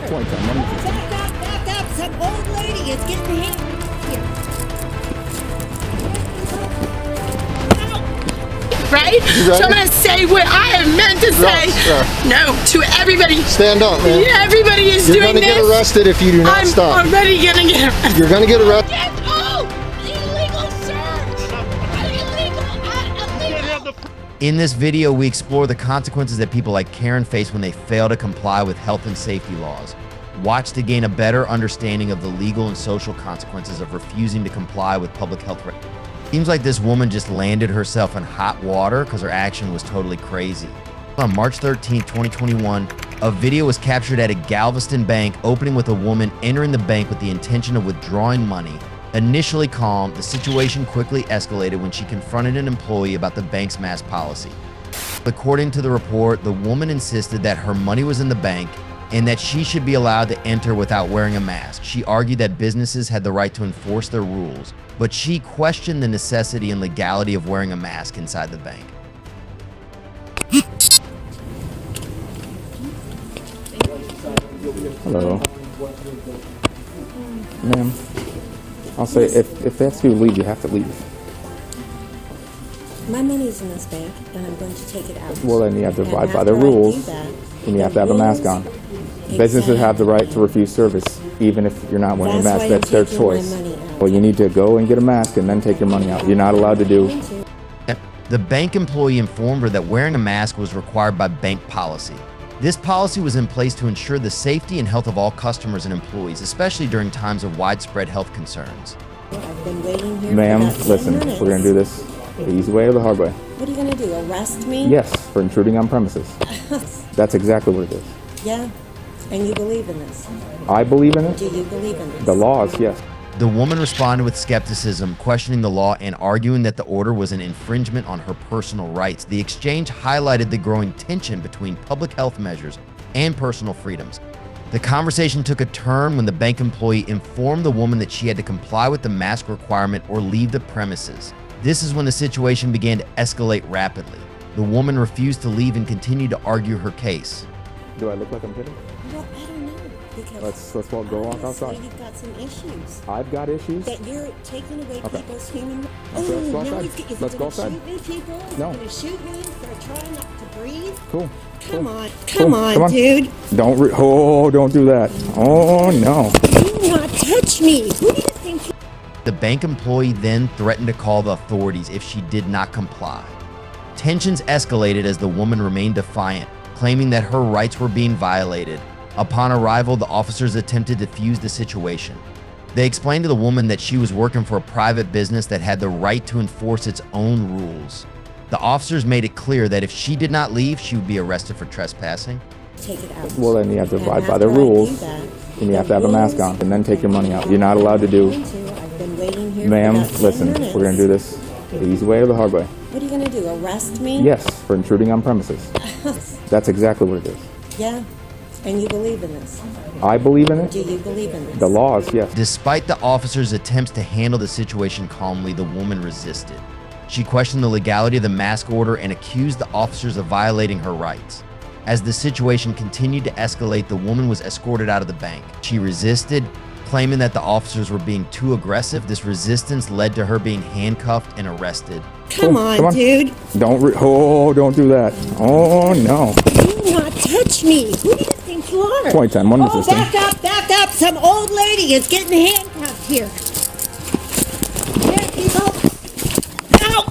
Back up! Some old lady is getting handcuffed here. Right? So I'm going to say what I am meant to say. No, to everybody. Stand up, man. Everybody is doing this. You're going to get arrested if you do not stop. I'm already going to get arrested. You're going to get arrested. Get illegal search! Illegal. In this video, we explore the consequences that people like Karen face when they fail to comply with health and safety laws. Watch to gain a better understanding of the legal and social consequences of refusing to comply with public health regulations. Seems like this woman just landed herself in hot water because her action was totally crazy. On March 13, 2021, a video was captured at a Galveston bank opening with a woman entering the bank with the intention of withdrawing money. Initially calm, the situation quickly escalated when she confronted an employee about the bank's mask policy. According to the report, the woman insisted that her money was in the bank and that she should be allowed to enter without wearing a mask. She argued that businesses had the right to enforce their rules, but she questioned the necessity and legality of wearing a mask inside the bank. Hello. Ma'am, I'll say if they ask you to leave, you have to leave. My money's in this bank, and I'm going to take it out. Well, then you have to abide by the rules, and you have to have a mask on. Businesses have the right to refuse service, even if you're not wearing a mask. That's their choice. Well, you need to go and get a mask and then take your money out. You're not allowed to do. The bank employee informed her that wearing a mask was required by bank policy. This policy was in place to ensure the safety and health of all customers and employees, especially during times of widespread health concerns. I've been waiting here. Ma'am, listen, we're going to do this the easy way or the hard way. What are you going to do, arrest me? Yes, for intruding on premises. That's exactly what it is. Yeah, and you believe in this? I believe in it. Do you believe in this? The laws, yes. The woman responded with skepticism, questioning the law and arguing that the order was an infringement on her personal rights. The exchange highlighted the growing tension between public health measures and personal freedoms. The conversation took a turn when the bank employee informed the woman that she had to comply with the mask requirement or leave the premises. This is when the situation began to escalate rapidly. The woman refused to leave and continued to argue her case. Do I look like I'm kidding? Well, I don't know. Because let's walk outside. You've got some issues. I've got issues. That you're taking away people's human rights. Okay, let's go outside. Shoot me, people? No. You're going to shoot me for trying not to breathe? Cool. Come on, dude. Don't do that. Oh, no. Do not touch me. Who do you think? The bank employee then threatened to call the authorities if she did not comply. Tensions escalated as the woman remained defiant, claiming that her rights were being violated. Upon arrival, the officers attempted to defuse the situation. They explained to the woman that she was working for a private business that had the right to enforce its own rules. The officers made it clear that if she did not leave, she would be arrested for trespassing. Take it out. Well, then you have to abide by the rules, and you have to have a mask on, and then take your money out. You're not allowed to do. I've been waiting here. Ma'am, listen, we're going to do this the easy way or the hard way. What are you going to do, arrest me? Yes, for intruding on premises. That's exactly what it is. Yeah, and you believe in this? I believe in it. Do you believe in this? The laws, yes. Despite the officers' attempts to handle the situation calmly, the woman resisted. She questioned the legality of the mask order and accused the officers of violating her rights. As the situation continued to escalate, the woman was escorted out of the bank. She resisted, claiming that the officers were being too aggressive. This resistance led to her being handcuffed and arrested. Come on, dude. Don't do that. Oh, no. Do not touch me. Who do you think you are? 2010, one resisting. Back up. Some old lady is getting handcuffed here. Here, people. Ow!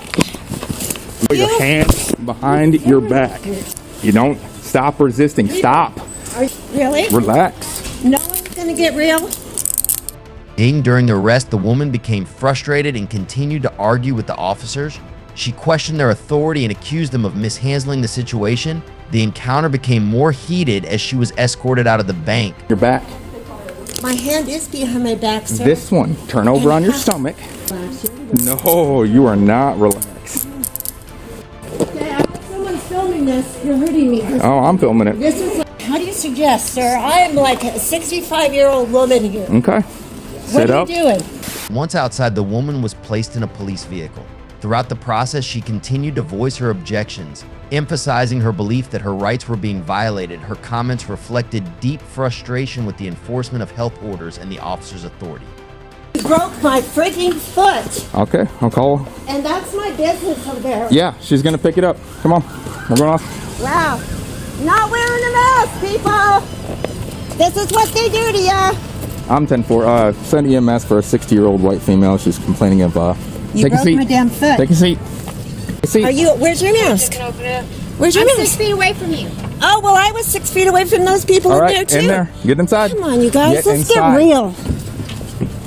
Put your hands behind your back. You don't stop resisting. Stop. Really? Relax. No one's going to get real? During the arrest, the woman became frustrated and continued to argue with the officers. She questioned their authority and accused them of mishandling the situation. The encounter became more heated as she was escorted out of the bank. Your back. My hand is behind my back, sir. This one. Turn over on your stomach. No, you are not relaxed. Dad, someone's filming this. You're hurting me. Oh, I'm filming it. This is how do you suggest, sir? I am like a 65-year-old woman here. Okay. What are you doing? Once outside, the woman was placed in a police vehicle. Throughout the process, she continued to voice her objections, Emphasizing her belief that her rights were being violated, her comments reflected deep frustration with the enforcement of health orders and the officer's authority. You broke my freaking foot. Okay, I'll call her. And that's my business over there. Yeah, she's gonna pick it up. Come on, we're going off. Wow. Not wearing a mask, people. This is what they do to ya. I'm 10-4. Send EMS for a 60-year-old white female. She's complaining of, You take a broke seat. my damn foot. Take a seat. Take a seat. Are you, where's your mask? Where's your I'm mask? 6 feet away from you. Oh, well, I was 6 feet away from those people All in right, there, too. in there. Get inside. Come on, you guys, Get let's inside. get real.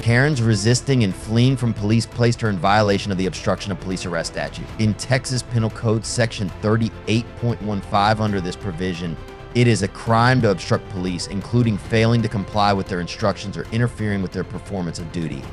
Karen's resisting and fleeing from police placed her in violation of the obstruction of police arrest statute. In Texas Penal Code section 38.15, under this provision, it is a crime to obstruct police, including failing to comply with their instructions or interfering with their performance of duty.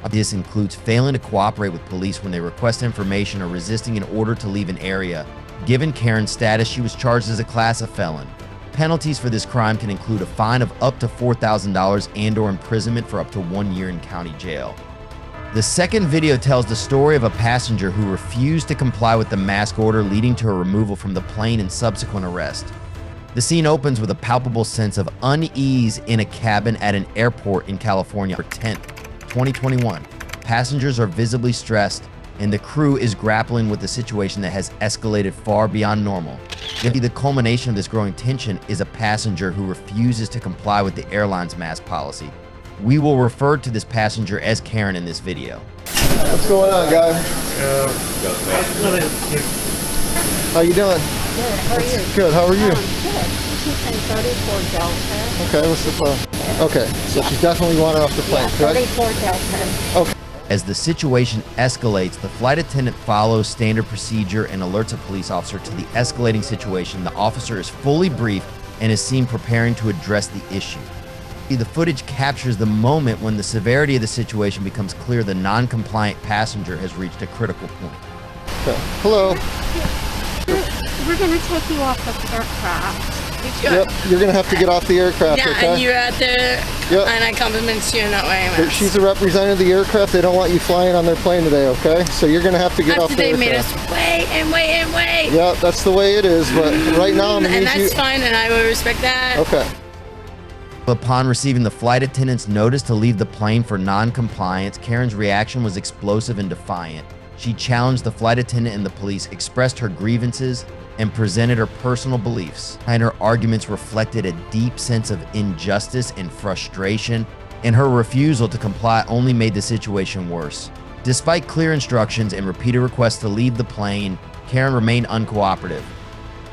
This includes failing to cooperate with police when they request information or resisting an order to leave an area. Given Karen's status, she was charged as a class of felon. Penalties for this crime can include a fine of up to $4,000 and/or imprisonment for up to 1 year in county jail. The second video tells the story of a passenger who refused to comply with the mask order, leading to her removal from the plane and subsequent arrest. The scene opens with a palpable sense of unease in a cabin at an airport in California on 10th, 2021. Passengers are visibly stressed, and the crew is grappling with a situation that has escalated far beyond normal. The culmination of this growing tension is a passenger who refuses to comply with the airline's mask policy. We will refer to this passenger as Karen in this video. What's going on, guy? How you doing? Good, how are you? Good. How are you? Good. She's in 34 Delta. Okay. What's the plan? Okay. So she's definitely wanted off the plane, correct? 34 Delta. Okay. As the situation escalates, the flight attendant follows standard procedure and alerts a police officer to the escalating situation. The officer is fully briefed and is seen preparing to address the issue. The footage captures the moment when the severity of the situation becomes clear. The non-compliant passenger has reached a critical point. Okay. Hello. We're going to take you off of the aircraft. Yep. You're gonna have to get off the aircraft. Yeah, okay? and you're at the, Yep. and I compliment you in that way. But she's a representative of the aircraft. They don't want you flying on their plane today, okay? So you're gonna have to get off After the they aircraft. made us wait and wait and wait. Yeah, that's the way it is. But right now, I'm gonna And need you. that's fine, and I will respect that. Okay. Upon receiving the flight attendant's notice to leave the plane for non-compliance, Karen's reaction was explosive and defiant. She challenged the flight attendant and the police, expressed her grievances, and presented her personal beliefs. And her arguments reflected a deep sense of injustice and frustration, and her refusal to comply only made the situation worse. Despite clear instructions and repeated requests to leave the plane, Karen remained uncooperative.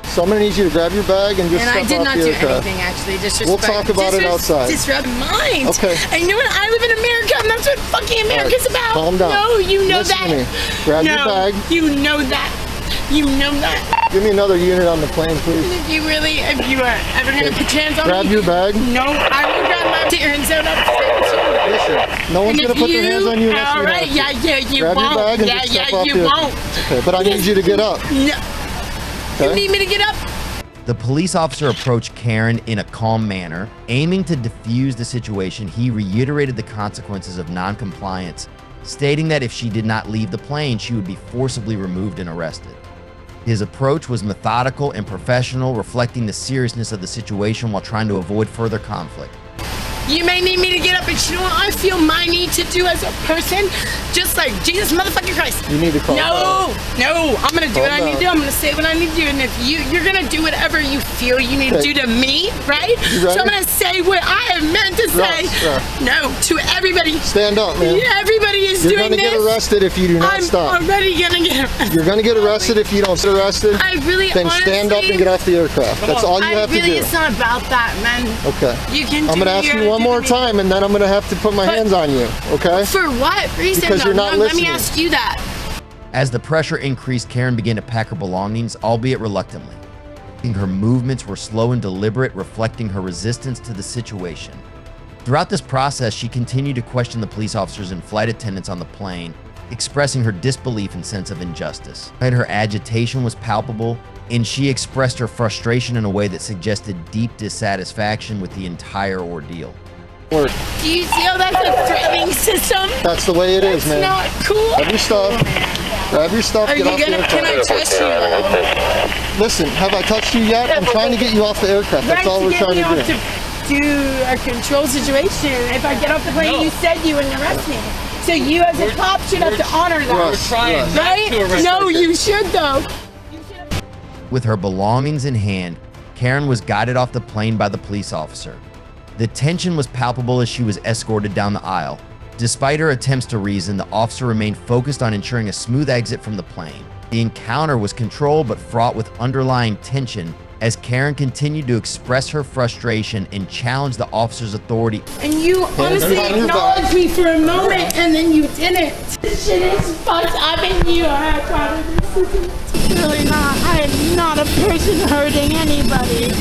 So I'm gonna need you to grab your bag and just And step I did off not the do aircraft. anything, actually. We'll talk about it outside. Disrupt mind. Okay. And you know what? I live in America, and that's what fucking America's about. Calm down. No, you know Listen that. to me. Grab no, your bag. You know that. You know that. Give me another unit on the plane, please. If you really, if you are ever gonna put your hands on Grab me, your bag. no, I will grab my hands out up to Listen, no one's and gonna if put their hands on you unless all you right, have to. yeah, you Grab won't. your bag and yeah, just step yeah, off you the won't. Okay, but I need you to get up. No. You Okay? need me to get up? The police officer approached Karen in a calm manner. Aiming to defuse the situation, he reiterated the consequences of non-compliance, stating that if she did not leave the plane, she would be forcibly removed and arrested. His approach was methodical and professional, reflecting the seriousness of the situation while trying to avoid further conflict. You may need me to get up, but you know what I feel my need to do as a person? Just like Jesus motherfucking Christ. You need to calm No, I'm gonna do what I need to do. down. I'm gonna say what I need to do. And if you're gonna do whatever you feel you need to Okay. do to me, right? You So ready? I'm gonna say what I have meant to say. Yeah. No, to everybody. Stand up, man. Yeah, everybody is You're doing gonna this. get arrested if you do not I'm stop. already gonna get arrested. You're gonna get arrested if you don't get arrested. I really Then stand up honestly- and get off the aircraft. That's all you have to do. It's not about that, man. Okay. You can. I'm gonna ask you one more time, and then I'm gonna have to put my But- hands on you. Okay? For what reason? Because though? you're not No, let me listening. ask you that. As the pressure increased, Karen began to pack her belongings, albeit reluctantly. Her movements were slow and deliberate, reflecting her resistance to the situation. Throughout this process, she continued to question the police officers and flight attendants on the plane, expressing her disbelief and sense of injustice. Her agitation was palpable, and she expressed her frustration in a way that suggested deep dissatisfaction with the entire ordeal. Work. Do you see how that's a threatening system? That's the way it is, It's man. not cool. Every stuff. Grab your stuff, Are you get off the gonna? Can I aircraft. touch you? Listen, have I touched you yet? I'm trying to get you off the aircraft. That's all we're trying to do. To a control situation. If I get off the plane, you said you wouldn't arrest me. So you as a cop should have to honor that. Russ, Right? No, you should though. With her belongings in hand, Karen was guided off the plane by the police officer. The tension was palpable as she was escorted down the aisle. Despite her attempts to reason, the officer remained focused on ensuring a smooth exit from the plane. The encounter was controlled but fraught with underlying tension as Karen continued to express her frustration and challenge the officer's authority. And you honestly acknowledged me for a moment and then you didn't. This shit is fucked up and you are a part of this. It's really not. I am not a person hurting anybody.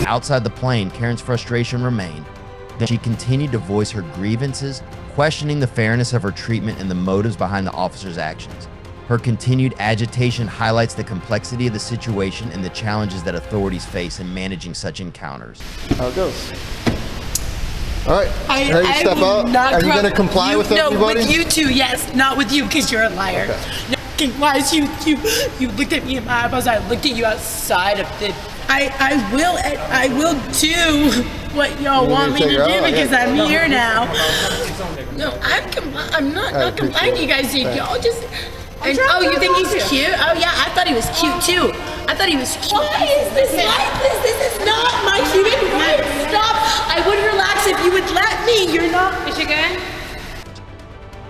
Outside the plane, Karen's frustration remained. Then she continued to voice her grievances, questioning the fairness of her treatment and the motives behind the officer's actions. Her continued agitation highlights the complexity of the situation and the challenges that authorities face in managing such encounters. How it goes. All right, ready to step out? Are you going to comply with everybody? No, with you two, yes. Not with you, because you're a liar. Okay. No, wise, you looked at me in my eyeballs. I looked at you outside of the... I will do what y'all want me to do because I'm here now. No, I'm not complaining, you guys. Y'all just... And, oh, you think he's cute? Oh, yeah, I thought he was cute, too. I thought he was cute. Why is this like this? This is not my human right. Stop. I would relax if you would let me. You're not... Is she good?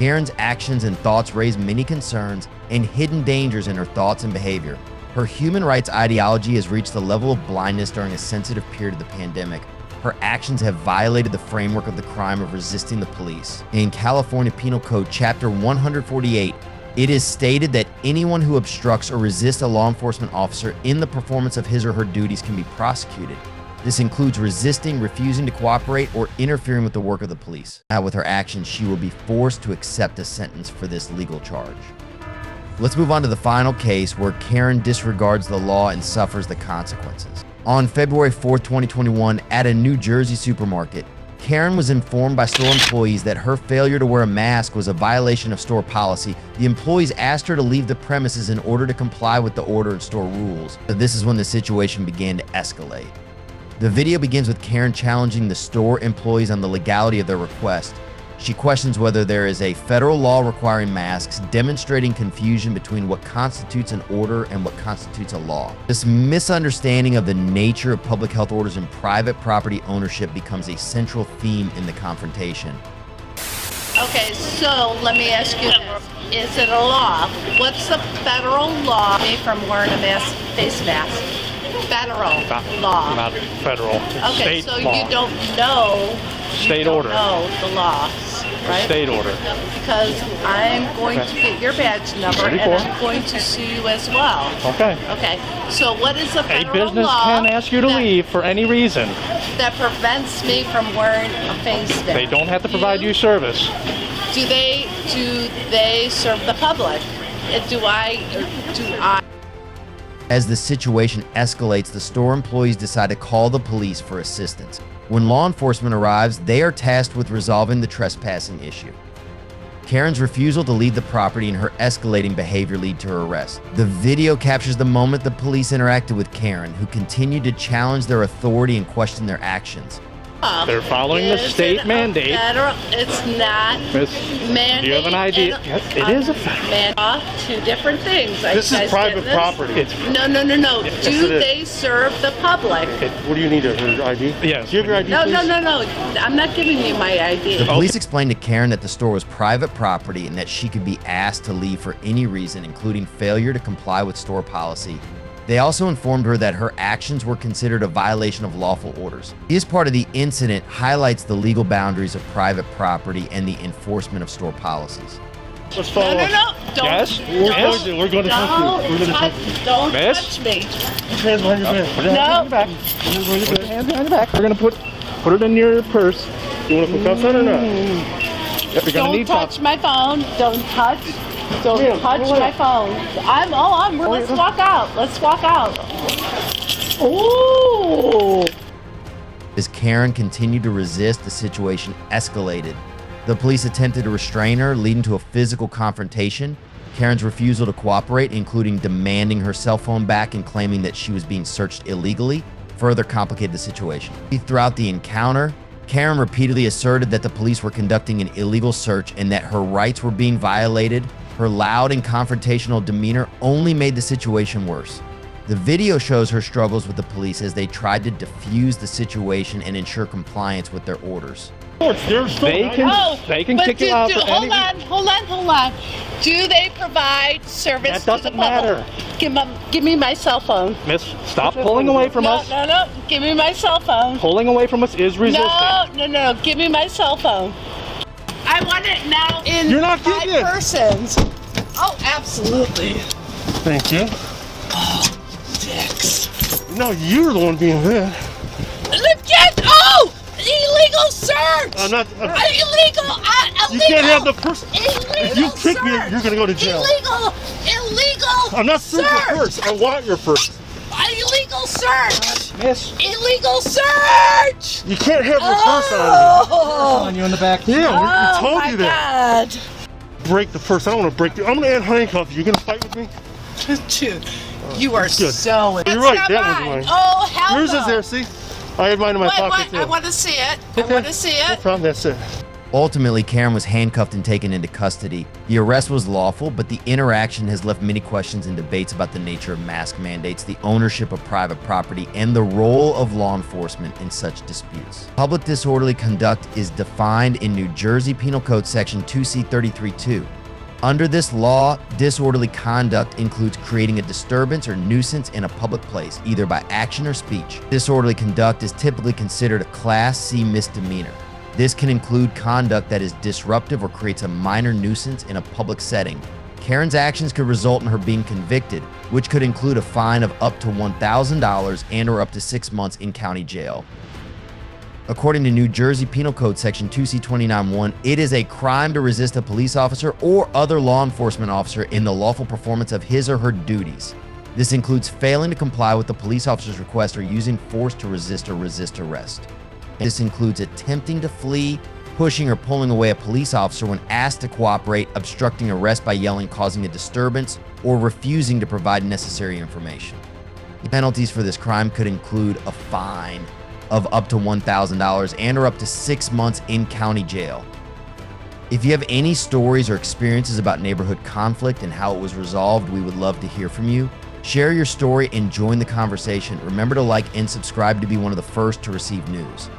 Karen's actions and thoughts raise many concerns and hidden dangers in her thoughts and behavior. Her human rights ideology has reached a level of blindness during a sensitive period of the pandemic. Her actions have violated the framework of the crime of resisting the police. In California Penal Code Chapter 148, it is stated that anyone who obstructs or resists a law enforcement officer in the performance of his or her duties can be prosecuted. This includes resisting, refusing to cooperate, or interfering with the work of the police. Now, with her actions, she will be forced to accept a sentence for this legal charge. Let's move on to the final case where Karen disregards the law and suffers the consequences. On February 4, 2021, at a New Jersey supermarket, Karen was informed by store employees that her failure to wear a mask was a violation of store policy. The employees asked her to leave the premises in order to comply with the order and store rules. But this is when the situation began to escalate. The video begins with Karen challenging the store employees on the legality of their request. She questions whether there is a federal law requiring masks, demonstrating confusion between what constitutes an order and what constitutes a law. This misunderstanding of the nature of public health orders and private property ownership becomes a central theme in the confrontation. Okay, so let me ask you this. Is it a law? What's the federal law from wearing a face mask? Federal law. Not federal. Okay, State so law. you don't know. State order. No, the laws, right? State order. Because I'm going to get your badge number 34. and I'm going to sue you as well. Okay. Okay, so what is the A federal business law can ask you to leave for any reason. that prevents me from wearing a face mask? They don't have to provide you service. Do they serve the public? Do I? As the situation escalates, the store employees decide to call the police for assistance. When law enforcement arrives, they are tasked with resolving the trespassing issue. Karen's refusal to leave the property and her escalating behavior lead to her arrest. The video captures the moment the police interacted with Karen, who continued to challenge their authority and question their actions. They're following the state mandate. It's not Miss, mandate. do you have an idea? Yes, it is a Two different things. This is private property. No. Yes, Do they serve the public? What do you need, her ID? Yes. Do you have your ID, No. please? I'm not giving you my ID. The police explained to Karen that the store was private property and that she could be asked to leave for any reason, including failure to comply with store policy. They also informed her that her actions were considered a violation of lawful orders. This part of the incident highlights the legal boundaries of private property and the enforcement of store policies. Let's follow up. No. Don't. Yes? We're going to help you. Don't Miss? touch me. Put your hands behind your back. Put your hands behind your back. We're going to put it in your purse. You want to put cuffs on or not? Yep, you're going to Don't need touch my phone. Don't touch my phone. Let's walk out. Let's walk out. Ooh. As Karen continued to resist, the situation escalated. The police attempted to restrain her, leading to a physical confrontation. Karen's refusal to cooperate, including demanding her cell phone back and claiming that she was being searched illegally, further complicated the situation. Throughout the encounter, Karen repeatedly asserted that the police were conducting an illegal search and that her rights were being violated. Her loud and confrontational demeanor only made the situation worse. The video shows her struggles with the police as they tried to defuse the situation and ensure compliance with their orders. They can kick you out for any... Hold on. Do they provide service That doesn't to the public? matter. Give me my cell phone. Miss, stop pulling away from us. No. Give me my cell phone. Pulling away from us is resisting. No. Give me my cell phone. I want it now in You're not getting it. persons. Oh, absolutely. Thank you. Oh, dicks. No, you're the one being there. Illegal search! I'm not. Illegal! You can't have the person. Illegal If you kick me, you're gonna go to jail. Illegal! I'm not searching your purse. I want your purse. Illegal search! Miss. Illegal search! You can't have your purse on Oh! you. On you in the back. Yeah, we told you that. God. Break the purse. I don't want to break you. I'm gonna handcuff you. You gonna fight with me? Dude, you are Good. so... You're right. That was mine. Oh, hell Yours no. is there. See. I had mine in my pocket too. I want to see it. Okay. I want to see No it. problem. That's it. Ultimately, Karen was handcuffed and taken into custody. The arrest was lawful, but the interaction has left many questions and debates about the nature of mask mandates, the ownership of private property, and the role of law enforcement in such disputes. Public disorderly conduct is defined in New Jersey Penal Code Section 2C33(2). Under this law, disorderly conduct includes creating a disturbance or nuisance in a public place, either by action or speech. Disorderly conduct is typically considered a Class C misdemeanor. This can include conduct that is disruptive or creates a minor nuisance in a public setting. Karen's actions could result in her being convicted, which could include a fine of up to $1,000 and/or up to 6 months in county jail. According to New Jersey Penal Code Section 2C29(1), it is a crime to resist a police officer or other law enforcement officer in the lawful performance of his or her duties. This includes failing to comply with the police officer's request or using force to resist or resist arrest. This includes attempting to flee, pushing or pulling away a police officer when asked to cooperate, obstructing arrest by yelling, causing a disturbance, or refusing to provide necessary information. The penalties for this crime could include a fine of up to $1,000 and/or up to 6 months in county jail. If you have any stories or experiences about neighborhood conflict and how it was resolved, we would love to hear from you. Share your story and join the conversation. Remember to like and subscribe to be one of the first to receive news.